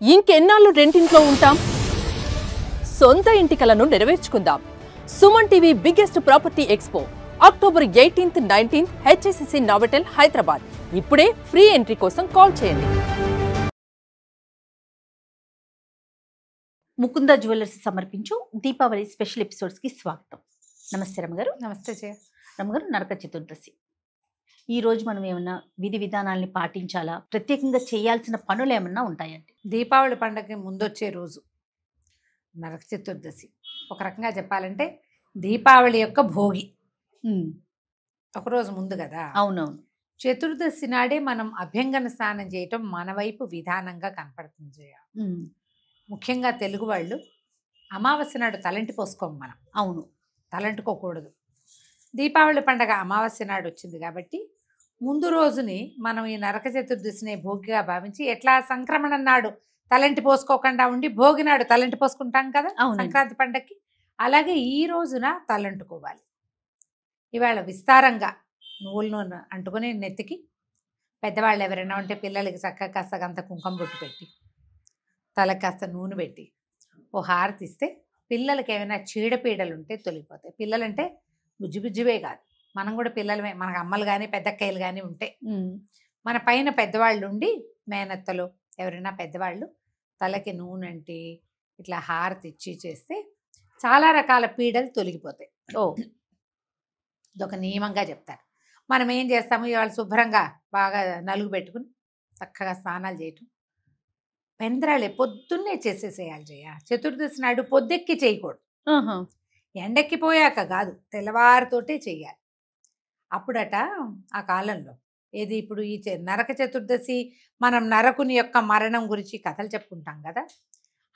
ఇంకెన్నాళ్ళు రెంటింట్లో ఉంటాం? సొంత ఇంటి కలను నెరవేర్చుకుందాం. Suman TV biggest property expo October 18th, 19th HSCC Novotel Hyderabad. ఇప్పుడే ఫ్రీ ఎంట్రీ కోసం కాల్ చేయండి. ముకుంద జ్యువెలర్స్ సమర్పించు దీపావళి స్పెషల్ ఎపిసోడ్స్ కి స్వాగతం. నమస్తే రమ్మగారు. నమస్తే జయ. రమ్మగారు, నరక చతుర్దశి. ఈ రోజు మనం ఏమన్నా విధి విధానాల్ని పాటించాలా? ప్రత్యేకంగా చేయాల్సిన పనులు ఏమన్నా ఉంటాయండి? దీపావళి పండగకి ముందొచ్చే రోజు నరక చతుర్దశి. ఒక రకంగా చెప్పాలంటే దీపావళి యొక్క భోగి ఒకరోజు ముందు కదా. అవునవును. చతుర్దశి నాడే మనం అభ్యంగన స్నానం చేయటం మన వైపు విధానంగా కనపడుతుంది జయ. ముఖ్యంగా తెలుగు వాళ్ళు అమావాస్య నాడు తలంటి పోసుకోం మనం. అవును, తలంటుకోకూడదు. దీపావళి పండగ అమావాస్య నాడు వచ్చింది కాబట్టి ముందు రోజుని మనం ఈ నరక చతుర్దశిని భోగిగా భావించి ఎట్లా సంక్రమణ నాడు తలంటి పోసుకోకుండా ఉండి భోగి నాడు తలంటి పోసుకుంటాం కదా సంక్రాంతి పండగకి, అలాగే ఈ రోజున తలంటుకోవాలి. ఇవాళ విస్తారంగా నువ్వుల నూనె అంటుకుని నెత్తికి, పెద్దవాళ్ళు ఎవరైనా ఉంటే పిల్లలకి చక్కగా కాస్త గంత కుంకుమ బొట్టు పెట్టి తలకి కాస్త నూనె పెట్టి ఓ హారతి ఇస్తే పిల్లలకి ఏమైనా చీడపీడలు ఉంటే తొలగిపోతాయి. పిల్లలంటే బుజ్జిబుజ్జివే కాదు, మనం కూడా పిల్లలమే. మనకు అమ్మలు కానీ పెద్దక్కయ్యలు కానీ ఉంటే మన పైన పెద్దవాళ్ళు ఉండి మేనత్తలు ఎవరైనా పెద్దవాళ్ళు తలకి నూనె అంటే ఇట్లా హారతి ఇచ్చి చేస్తే చాలా రకాల పీడలు తొలగిపోతాయి. ఇదొక నియమంగా చెప్తారు. మనం ఏం చేస్తాము, ఇవాళ శుభ్రంగా బాగా నలుగు పెట్టుకుని చక్కగా స్నానాలు చేయటం, పెందరాళ్ళే పొద్దున్నే చేసేసేయాలి జయ. చతుర్దశి నాడు పొద్దెక్కి చేయకూడదు, ఎండెక్కిపోయాక కాదు, తెల్లవారితోటే చెయ్యాలి. అప్పుడట ఆ కాలంలో ఏది ఇప్పుడు ఈ నరక చతుర్దశి మనం నరకుని యొక్క మరణం గురించి కథలు చెప్పుకుంటాం కదా.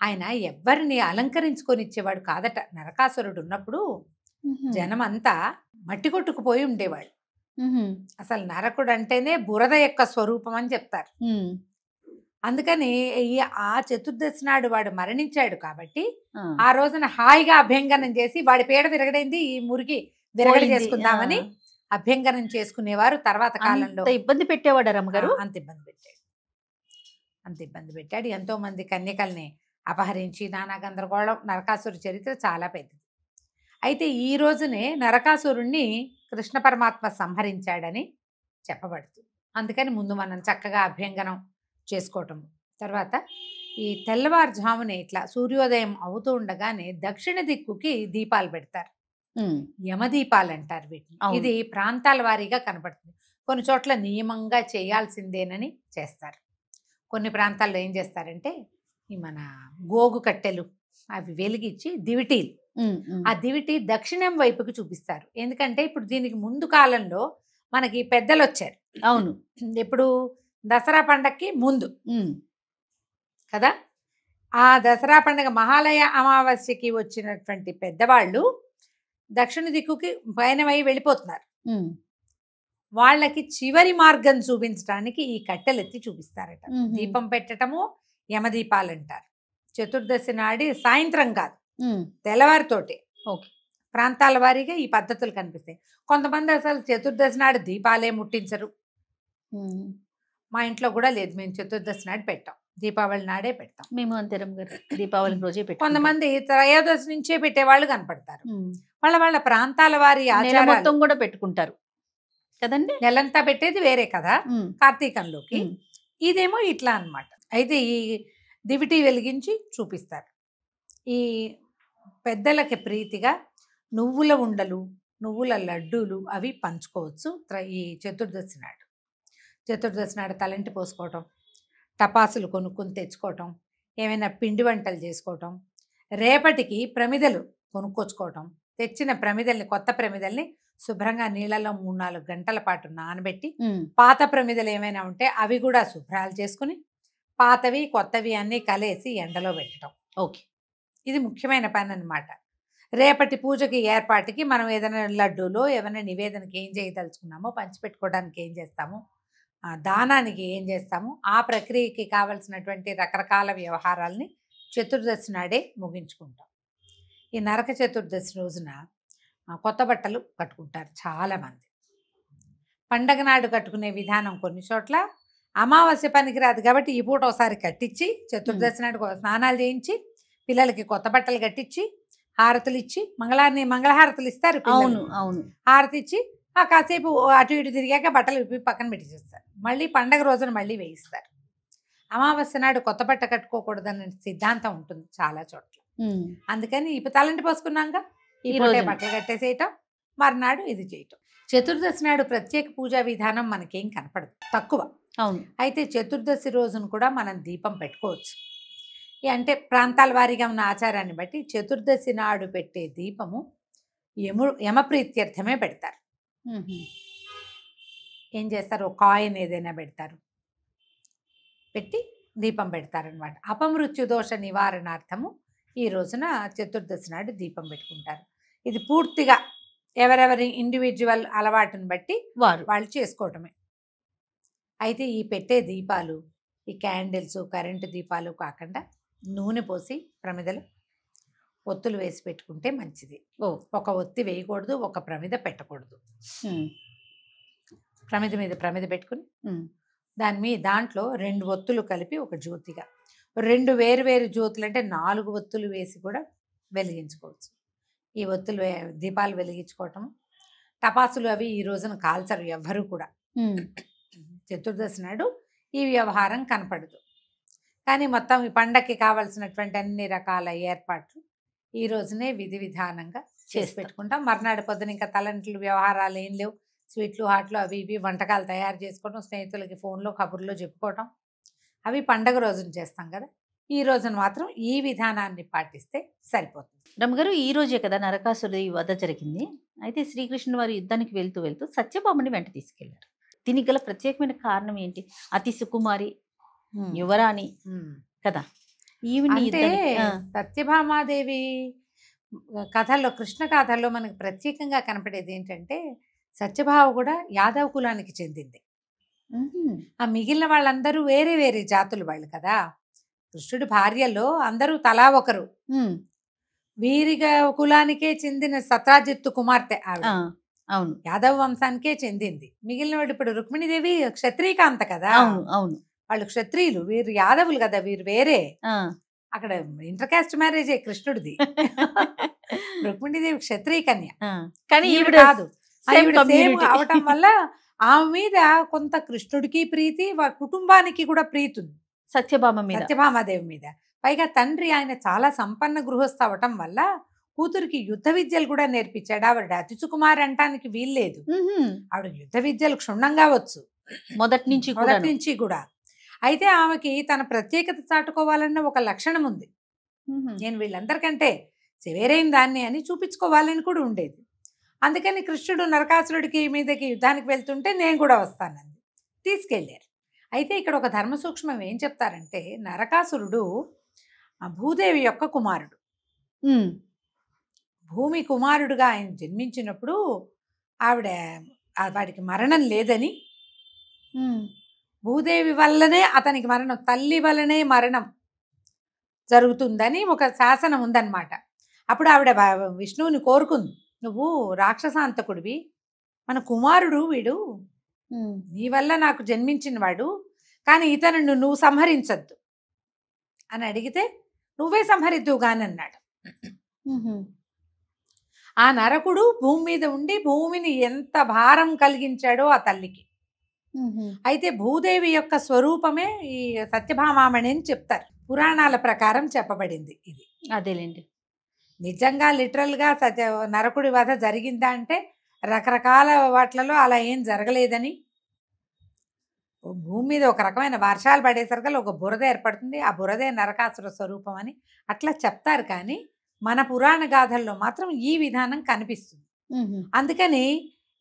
ఆయన ఎవ్వరిని అలంకరించుకొని ఇచ్చేవాడు కాదట. నరకాసురుడు ఉన్నప్పుడు జనం అంతా మట్టి కొట్టుకుపోయి ఉండేవాళ్ళు. అసలు నరకుడు అంటేనే బురద యొక్క స్వరూపం అని చెప్తారు. అందుకని ఆ చతుర్దశి నాడు వాడు మరణించాడు కాబట్టి ఆ రోజున హాయిగా అభ్యంగనం చేసి వాడి పేడ విరగడైంది, ఈ మురికి విరగడి చేసుకుందామని అభ్యంగనం చేసుకునేవారు. తర్వాత కాలంలో ఇబ్బంది పెట్టేవాడు రమ్మగారు. అంత ఇబ్బంది పెట్టాడు. ఎంతో మంది కన్యకల్ని అపహరించి నానా గందరగోళం. నరకాసురు చరిత్ర చాలా పెద్దది. అయితే ఈ రోజునే నరకాసురుణ్ణి కృష్ణ పరమాత్మ సంహరించాడని చెప్పబడుతుంది. అందుకని ముందు మనం చక్కగా అభ్యంగనం చేసుకోవటం. తర్వాత ఈ తెల్లవారుజామునే ఇట్లా సూర్యోదయం అవుతూ ఉండగానే దక్షిణ దిక్కుకి దీపాలు పెడతారు. యమదీపాలు అంటారు వీటిని. ఇది ప్రాంతాల వారీగా కనపడుతుంది. కొన్ని చోట్ల నియమంగా చేయాల్సిందేనని చేస్తారు. కొన్ని ప్రాంతాల్లో ఏం చేస్తారంటే ఈ మన గోగు కట్టెలు అవి వెలిగించి దివిటీలు, ఆ దివిటి దక్షిణం వైపుకి చూపిస్తారు. ఎందుకంటే ఇప్పుడు దీనికి ముందు కాలంలో మనకి పెద్దలు వచ్చారు. అవును, ఇప్పుడు దసరా పండగకి ముందు కదా. ఆ దసరా పండగ మహాలయ అమావాస్యకి వచ్చినటువంటి పెద్దవాళ్ళు దక్షిణ దిక్కుకి పయనమై వెళ్ళిపోతున్నారు. వాళ్ళకి చివరి మార్గం చూపించడానికి ఈ కట్టెలు ఎత్తి చూపిస్తారట. దీపం పెట్టటము యమదీపాలు అంటారు. చతుర్దశి నాడి సాయంత్రం కాదు, తెల్లవారితోటే. ప్రాంతాల వారీగా ఈ పద్ధతులు కనిపిస్తాయి. కొంతమంది అసలు చతుర్దశి నాడు దీపాలే ముట్టించరు. మా ఇంట్లో కూడా లేదు, మేము చతుర్దశి నాడు పెట్టాం, దీపావళి నాడే పెడతాం. మేము అంతే రమ్మగారు, దీపావళి రోజే పెట్టాం. కొంతమంది త్రయోదశి నుంచే పెట్టేవాళ్ళు కనపడతారు. వాళ్ళ ప్రాంతాల వారి ఆచారం మొత్తం కూడా పెట్టుకుంటారు కదండి. నెలంతా పెట్టేది వేరే కదా కార్తీకంలోకి. ఇదేమో ఇట్లా అన్నమాట. అయితే ఈ దివిటి వెలిగించి చూపిస్తారు. ఈ పెద్దలకి ప్రీతిగా నువ్వుల ఉండలు, నువ్వుల లడ్డూలు అవి పంచుకోవచ్చు ఈ చతుర్దశి నాడు. చతుర్దశి నాడు తలంటి పోసుకోవటం, టపాసులు కొనుక్కొని తెచ్చుకోవటం, ఏమైనా పిండి వంటలు చేసుకోవటం, రేపటికి ప్రమిదలు కొనుక్కొచ్చుకోవటం, తెచ్చిన ప్రమిదల్ని, కొత్త ప్రమిదల్ని శుభ్రంగా నీళ్ళలో 3-4 గంటల పాటు నానబెట్టి, పాత ప్రమిదలు ఏమైనా ఉంటే అవి కూడా శుభ్రాలు చేసుకుని పాతవి కొత్తవి అన్నీ కలిసి ఎండలో పెట్టడం. ఇది ముఖ్యమైన పని అన్నమాట. రేపటి పూజకి ఏర్పాటుకి మనం ఏదైనా లడ్డూలో ఏమైనా నివేదనకి ఏం చేయదలుచుకున్నామో, పంచిపెట్టుకోవడానికి ఏం చేస్తామో, దానానికి ఏం చేస్తామో, ఆ ప్రక్రియకి కావలసినటువంటి రకరకాల వ్యవహారాలని చతుర్దశి నాడే ముగించుకుంటాం. ఈ నరక చతుర్దశి రోజున కొత్త బట్టలు కట్టుకుంటారు చాలామంది. పండగ నాడు కట్టుకునే విధానం కొన్ని చోట్ల, అమావాస్య పనికిరాదు కాబట్టి ఈ పూట ఒకసారి కట్టించి చతుర్దశి నాడు స్నానాలు చేయించి పిల్లలకి కొత్త బట్టలు కట్టించి హారతులు ఇచ్చి మంగళహారతులు ఇస్తారు అవును అవును హారతి ఇచ్చి కాసేపు అటు ఇటు తిరిగాక బట్టలు విప్పి పక్కన పెట్టిస్తారు. మళ్ళీ పండగ రోజున మళ్ళీ వేయిస్తారు. అమావాస్య నాడు కొత్త బట్ట కట్టుకోకూడదనే సిద్ధాంతం ఉంటుంది చాలా చోట్ల. అందుకని ఇప్పుడు తలంటి పోసుకున్నాక ఈ రోజే బట్టలు కట్టేసేయటం, మర్నాడు ఇది చేయటం. చతుర్దశి నాడు ప్రత్యేక పూజా విధానం మనకేం కనపడదు, తక్కువ. అవును. అయితే చతుర్దశి రోజును కూడా మనం దీపం పెట్టుకోవచ్చు. అంటే ప్రాంతాల వారీగా ఉన్న ఆచారాన్ని బట్టి చతుర్దశి నాడు పెట్టే దీపము యమప్రీత్యర్థమే పెడతారు. ఏం చేస్తారు, కాయిన్ ఏదైనా పెడతారు, పెట్టి దీపం పెడతారనమాట. అపమృత్యు దోష నివారణార్థము ఈ రోజున చతుర్దశి నాడు దీపం పెట్టుకుంటారు. ఇది పూర్తిగా ఎవరెవరి ఇండివిజువల్ అలవాటుని బట్టి వాళ్ళు చేసుకోవటమే. అయితే ఈ పెట్టే దీపాలు, ఈ క్యాండిల్స్, కరెంటు దీపాలు కాకుండా నూనె పోసి ప్రమిదలు ఒత్తులు వేసి పెట్టుకుంటే మంచిది. ఒక ఒత్తి వేయకూడదు, ఒక ప్రమిద పెట్టకూడదు. ప్రమిద మీద ప్రమిద పెట్టుకుని దాంట్లో 2 ఒత్తులు కలిపి ఒక జ్యోతిగా, 2 వేరు జ్యోతులు అంటే 4 ఒత్తులు వేసి కూడా వెలిగించుకోవచ్చు. ఈ ఒత్తులు దీపాలు వెలిగించుకోవటం, టపాసులు అవి ఈ రోజున కాల్చరు ఎవ్వరూ కూడా. చతుర్దశి నాడు ఈ వ్యవహారం కనపడదు. కానీ మొత్తం ఈ పండగకి కావాల్సినటువంటి అన్ని రకాల ఏర్పాట్లు ఈ రోజునే విధి విధానంగా చేసి పెట్టుకుంటాం. మర్నాడు పొద్దున ఇంకా తలంట్లు వ్యవహారాలు ఏం లేవు. స్వీట్లు, హాట్లు అవి ఇవి వంటకాలు తయారు చేసుకోవడం, స్నేహితులకి ఫోన్లో కబుర్లో చెప్పుకోవటం, అవి పండగ రోజున చేస్తాం కదా. ఈ రోజున మాత్రం ఈ విధానాన్ని పాటిస్తే సరిపోతుంది. రమ్మగారు, ఈ రోజే కదా నరకాసురుడి వధ జరిగింది. అయితే శ్రీకృష్ణుడు వారి యుద్ధానికి వెళ్తూ సత్యభామని వెంట తీసుకెళ్లారు. దీనికి గల ప్రత్యేకమైన కారణం ఏంటి? అతి సుకుమారి యువరాణి కదా. అంటే సత్యభామాదేవి కథల్లో, కృష్ణ కథల్లో మనకు ప్రత్యేకంగా కనపడేది ఏంటంటే సత్యభామ కూడా యాదవ కులానికి చెందింది. ఆ మిగిలిన వాళ్ళందరూ వేరే వేరే జాతులు వాళ్ళు కదా. కృష్ణుడి భార్యలో అందరూ తలా ఒకరు. వీరిగా కులానికే చెందిన సత్రాజిత్తు కుమార్తె ఆవిడ. అవును, యాదవ వంశానికే చెందింది. మిగిలిన వాడు ఇప్పుడు రుక్మిణీదేవి క్షత్రియకాంత కదా. అవును, వాళ్ళు క్షత్రియులు, వీరు యాదవులు కదా, వీరు వేరే. అక్కడ ఇంటర్ కాస్ట్ మ్యారేజే కృష్ణుడిది. రుక్మిణీదేవి క్షత్రియ కన్య, కానీ ఈవిడ కాదు. సేమ్ అవటం వల్ల ఆమె మీద కొంత కృష్ణుడికి ప్రీతి, కుటుంబానికి కూడా ప్రీతి ఉంది సత్యభామాదేవి మీద. పైగా తండ్రి ఆయన చాలా సంపన్న గృహస్థ అవటం వల్ల కూతురికి యుద్ధ విద్యలు కూడా నేర్పించాడు. ఆవిడ అతి సుకుమారి అంటానికి వీల్లేదు. ఆవిడ యుద్ధ విద్యలు క్షుణ్ణంగా వచ్చు మొదటి నుంచి కూడా. అయితే ఆమెకి తన ప్రత్యేకత చాటుకోవాలన్న ఒక లక్షణం ఉంది. నేను వీళ్ళందరికంటే వేరైన దాన్ని అని చూపించుకోవాలని కూడా ఉండేది. అందుకని కృష్ణుడు నరకాసురుడికి మీదకి యుద్ధానికి వెళ్తుంటే నేను కూడా వస్తానంది, తీసుకెళ్ళారు. అయితే ఇక్కడ ఒక ధర్మ సూక్ష్మం ఏం చెప్తారంటే, నరకాసురుడు భూదేవి యొక్క కుమారుడు. భూమి కుమారుడుగా ఆయన జన్మించినప్పుడు వాడికి మరణం లేదని, భూదేవి వల్లనే అతనికి మరణం, తల్లి వల్లనే మరణం జరుగుతుందని ఒక శాసనం ఉందన్నమాట. అప్పుడు ఆవిడ విష్ణువుని కోరుకుంది, నువ్వు రాక్షసాంతకుడివి, మన కుమారుడు వీడు, నీ వల్ల నాకు జన్మించిన వాడు, కానీ ఇతను నువ్వు సంహరించద్దు అని అడిగితే నువ్వే సంహరిద్దువు గాని అన్నాడు. ఆ నరకుడు భూమి మీద ఉండి భూమిని ఎంత భారం కలిగించాడో ఆ తల్లికి. అయితే భూదేవి యొక్క స్వరూపమే ఈ సత్యభామామణి అని చెప్తారు, పురాణాల ప్రకారం చెప్పబడింది ఇది. అదేలేండి. నిజంగా లిటరల్గా నరకుడి వధ జరిగిందా అంటే రకరకాల వాట్లలో అలా ఏం జరగలేదని, భూమి మీద ఒక రకమైన వర్షాలు పడేసరికల్లా ఒక బురద ఏర్పడుతుంది, ఆ బురదే నరకాసుర స్వరూపం అని అట్లా చెప్తారు. కానీ మన పురాణ గాథల్లో మాత్రం ఈ విధానం కనిపిస్తుంది. అందుకని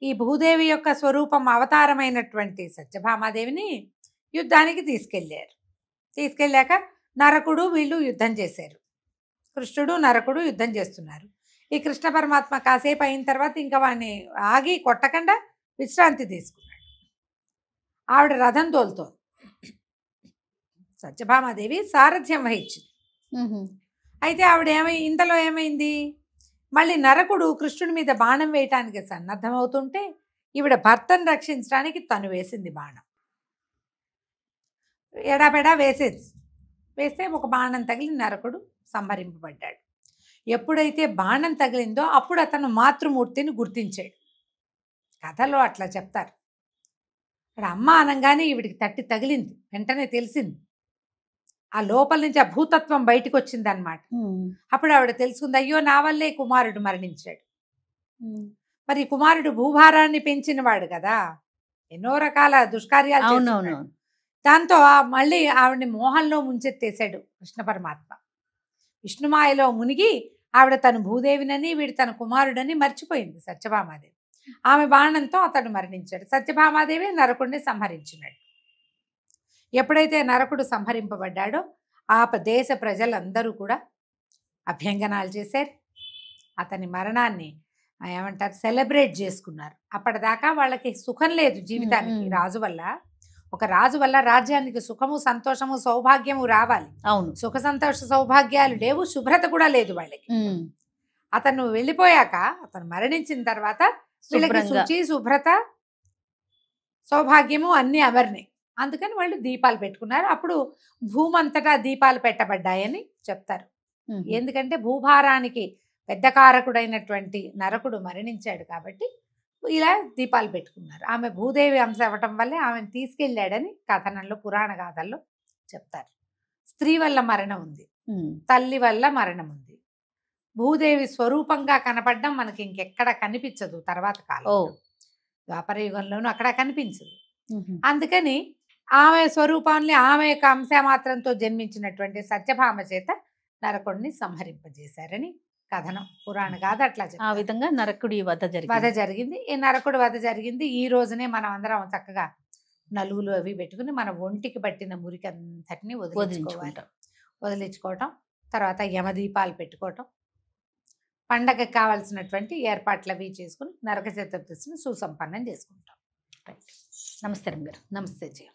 ఈ భూదేవి యొక్క స్వరూపం అవతారమైనటువంటి సత్యభామాదేవిని యుద్ధానికి తీసుకెళ్ళాక నరకుడు వీళ్ళు యుద్ధం చేశారు. కృష్ణుడు నరకుడు యుద్ధం చేస్తున్నారు. ఈ కృష్ణ పరమాత్మ కాసేపు అయిన తర్వాత ఇంకా వాడిని ఆగి కొట్టకుండా విశ్రాంతి తీసుకున్నాడు. ఆవిడ రథం తోలుతోంది, సత్యభామాదేవి సారథ్యం వహించింది. అయితే ఆవిడ ఇంతలో ఏమైంది, మళ్ళీ నరకుడు కృష్ణుడి మీద బాణం వేయటానికి సన్నద్ధమవుతుంటే ఈవిడ భర్తను రక్షించడానికి తను వేసింది బాణం. ఎడాపెడా వేస్తే ఒక బాణం తగిలి నరకుడు సంహరింపబడ్డాడు. ఎప్పుడైతే బాణం తగిలిందో అప్పుడు అతను మాతృమూర్తిని గుర్తించాడు. కథలో అట్లా చెప్తారు. ఇక్కడ అమ్మ అనగానే ఈవిడికి తగిలింది, వెంటనే తెలిసింది. ఆ లోపల నుంచి ఆ భూతత్వం బయటకు వచ్చింది అనమాట. అప్పుడు ఆవిడ తెలుసుకుంది, అయ్యో నా వల్లే కుమారుడు మరణించాడు. మరి కుమారుడు భూభారాన్ని పెంచినవాడు కదా, ఎన్నో రకాల దుష్కార్యాలు చేస్తున్నాడు. దాంతో మళ్ళీ ఆవిడని మోహంలో ముంచెత్తేశాడు కృష్ణ పరమాత్మ. విష్ణుమాయలో మునిగి ఆవిడ తను భూదేవినని వీడు తన కుమారుడని మర్చిపోయింది సత్యభామాదేవి. ఆమె బాణంతో అతడు మరణించాడు. సత్యభామాదేవి నరకుడిని సంహరించినాడు. ఎప్పుడైతే నరకుడు సంహరింపబడ్డాడో ఆ దేశ ప్రజలందరూ కూడా అభ్యంగనాలు చేశారు. అతని మరణాన్ని ఏమంటారు, సెలబ్రేట్ చేసుకున్నారు. అప్పటిదాకా వాళ్ళకి సుఖం లేదు జీవితానికి. రాజు వల్ల, ఒక రాజు వల్ల రాజ్యానికి సుఖము సంతోషము సౌభాగ్యము రావాలి. అవును, సుఖ సంతోష సౌభాగ్యాలు లేవు, శుభ్రత కూడా లేదు వాళ్ళకి. అతను వెళ్ళిపోయాక, అతను మరణించిన తర్వాత వీళ్ళకి శుచి శుభ్రత సౌభాగ్యము అన్నీ అమర్నాయి. అందుకని వాళ్ళు దీపాలు పెట్టుకున్నారు. అప్పుడు భూమంతటా దీపాలు పెట్టబడ్డాయని చెప్తారు. ఎందుకంటే భూభారానికి పెద్ద కారకుడైనటువంటి నరకుడు మరణించాడు కాబట్టి ఇలా దీపాలు పెట్టుకున్నారు. ఆమె భూదేవి అంశ అవ్వటం వల్లే ఆమెను తీసుకెళ్ళాడని కథనంలో పురాణ గాథల్లో చెప్తారు. స్త్రీ వల్ల మరణం ఉంది, తల్లి వల్ల మరణం ఉంది. భూదేవి స్వరూపంగా కనపడడం మనకి ఇంకెక్కడ కనిపించదు. తర్వాత కాలం ద్వాపర యుగంలోనూ అక్కడ కనిపించదు. అందుకని ఆమె స్వరూపాన్ని, ఆమె యొక్క అంశ మాత్రంతో జన్మించినటువంటి సత్యభామ చేత నరకుడిని సంహరింపజేశారని కథనం, పురాణ గాథ అట్లా ఆ విధంగా నరకుడి వధ జరిగింది. ఈ నరకుడి వధ జరిగింది. ఈ రోజునే మనం అందరం చక్కగా నలుగులు అవి పెట్టుకుని మన ఒంటికి పట్టిన మురికి అంతటిని వదిలించుకోవటం, తర్వాత యమదీపాలు పెట్టుకోవటం, పండగకి కావాల్సినటువంటి ఏర్పాట్లు అవి చేసుకుని నరక చతుర్దశిని సుసంపన్నం చేసుకుంటాం. నమస్తే గారు. నమస్తే జీ.